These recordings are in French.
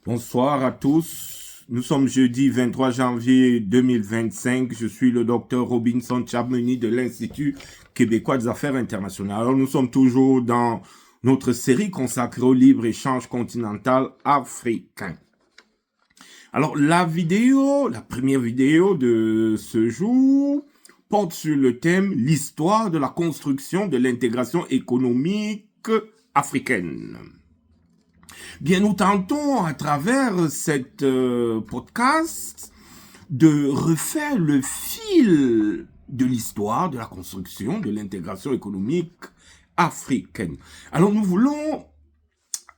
Bonsoir à tous. Nous sommes jeudi 23 janvier 2025. Je suis le docteur Robinson Chabmeni de l'Institut québécois des affaires internationales. Alors, nous sommes toujours dans notre série consacrée au libre-échange continental africain. Alors, la première vidéo de ce jour porte sur le thème « L'histoire de la construction de l'intégration économique africaine ». Bien, nous tentons à travers cette podcast de refaire le fil de l'histoire de la construction de l'intégration économique africaine. Alors, nous voulons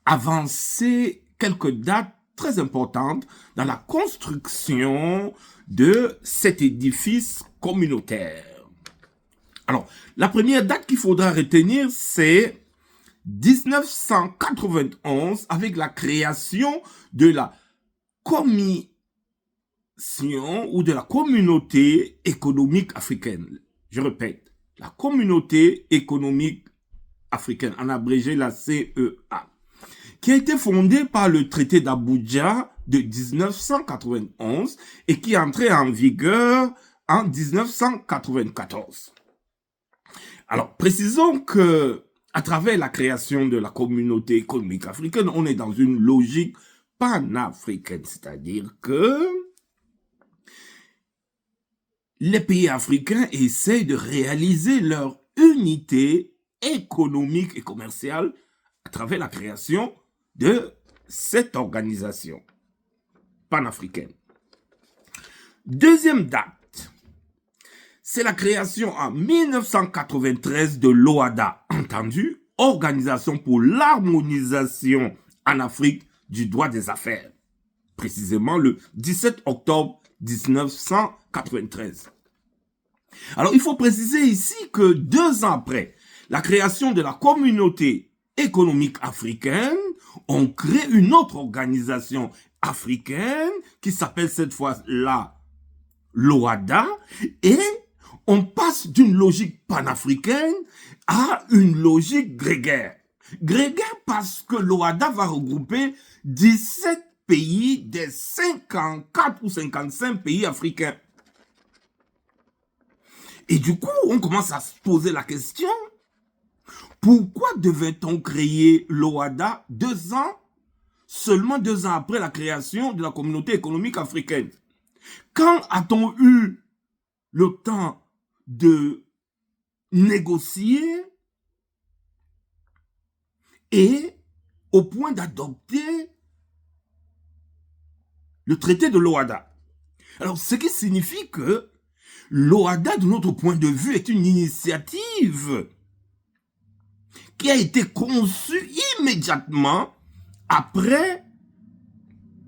avancer quelques dates très importantes dans la construction de cet édifice communautaire. Alors, la première date qu'il faudra retenir, c'est 1991, avec la création de la commission ou de la communauté économique africaine. Je répète, la communauté économique africaine, en abrégé la CEA, qui a été fondée par le traité d'Abuja de 1991 et qui est entré en vigueur en 1994. Alors, précisons que à travers la création de la communauté économique africaine, on est dans une logique panafricaine, c'est-à-dire que les pays africains essayent de réaliser leur unité économique et commerciale à travers la création de cette organisation panafricaine. Deuxième date, c'est la création en 1993 de l'OHADA, entendu, Organisation pour l'harmonisation en Afrique du droit des affaires, précisément le 17 octobre 1993. Alors, il faut préciser ici que 2 ans après la création de la communauté économique africaine, on crée une autre organisation africaine qui s'appelle cette fois-là l'OHADA et on passe d'une logique panafricaine à une logique grégaire. Grégaire parce que l'OHADA va regrouper 17 pays des 54 ou 55 pays africains. Et du coup, on commence à se poser la question, pourquoi devait-on créer l'OHADA seulement 2 ans après la création de la communauté économique africaine? Quand a-t-on eu le temps de négocier et au point d'adopter le traité de l'OHADA? Alors, ce qui signifie que l'OHADA, de notre point de vue, est une initiative qui a été conçue immédiatement après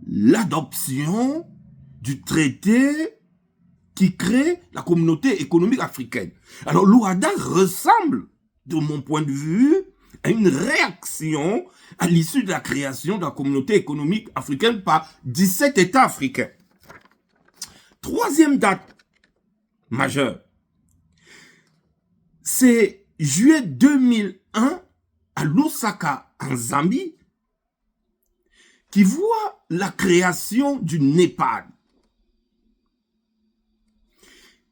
l'adoption du traité qui crée la communauté économique africaine. Alors, l'OHADA ressemble, de mon point de vue, à une réaction à l'issue de la création de la communauté économique africaine par 17 États africains. Troisième date majeure, c'est juillet 2001 à Lusaka, en Zambie, qui voit la création du NEPAD.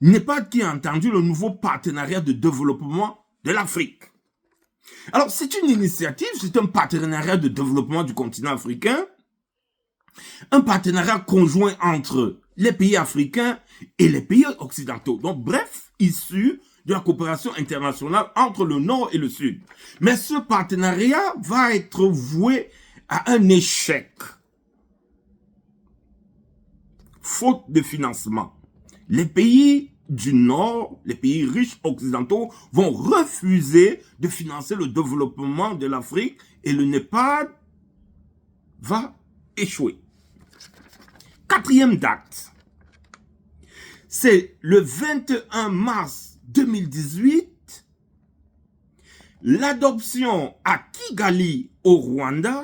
NEPAD qui a entendu le nouveau partenariat de développement de l'Afrique. Alors, c'est une initiative, c'est un partenariat de développement du continent africain, un partenariat conjoint entre les pays africains et les pays occidentaux. Donc, bref, issu de la coopération internationale entre le Nord et le Sud. Mais ce partenariat va être voué à un échec, faute de financement. Les pays du Nord, les pays riches occidentaux, vont refuser de financer le développement de l'Afrique et le NEPAD va échouer. Quatrième date, c'est le 21 mars 2018, l'adoption à Kigali, au Rwanda,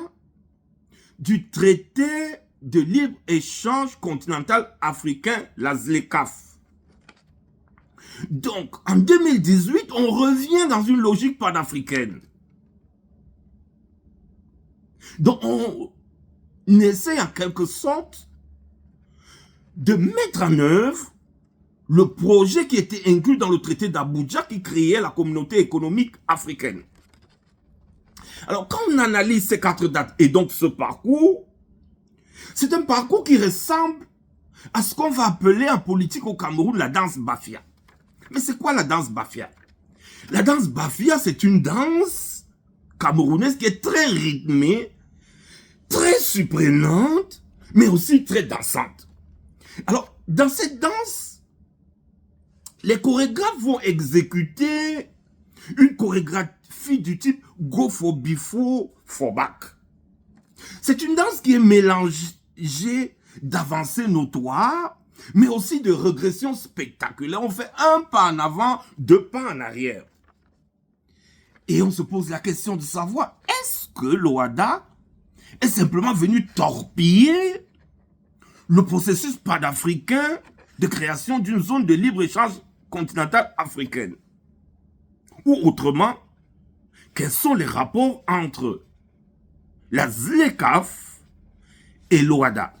du traité de libre-échange continental africain, la ZLECAf. Donc, en 2018, on revient dans une logique panafricaine. Donc, essaie en quelque sorte de mettre en œuvre le projet qui était inclus dans le traité d'Abuja qui créait la communauté économique africaine. Alors, quand on analyse ces 4 dates et donc ce parcours, c'est un parcours qui ressemble à ce qu'on va appeler en politique au Cameroun la danse Bafia. Mais c'est quoi la danse Bafia? La danse Bafia, c'est une danse camerounaise qui est très rythmée, très surprenante, mais aussi très dansante. Alors, dans cette danse, les chorégraphes vont exécuter une chorégraphie du type Go for Before for Back. C'est une danse qui est mélangée d'avancées notoires, mais aussi de régression spectaculaire. On fait un pas en avant, 2 pas en arrière. Et on se pose la question de savoir, est-ce que l'OHADA est simplement venu torpiller le processus panafricain de création d'une zone de libre-échange continentale africaine? Ou autrement, quels sont les rapports entre la ZLECAf et l'OHADA?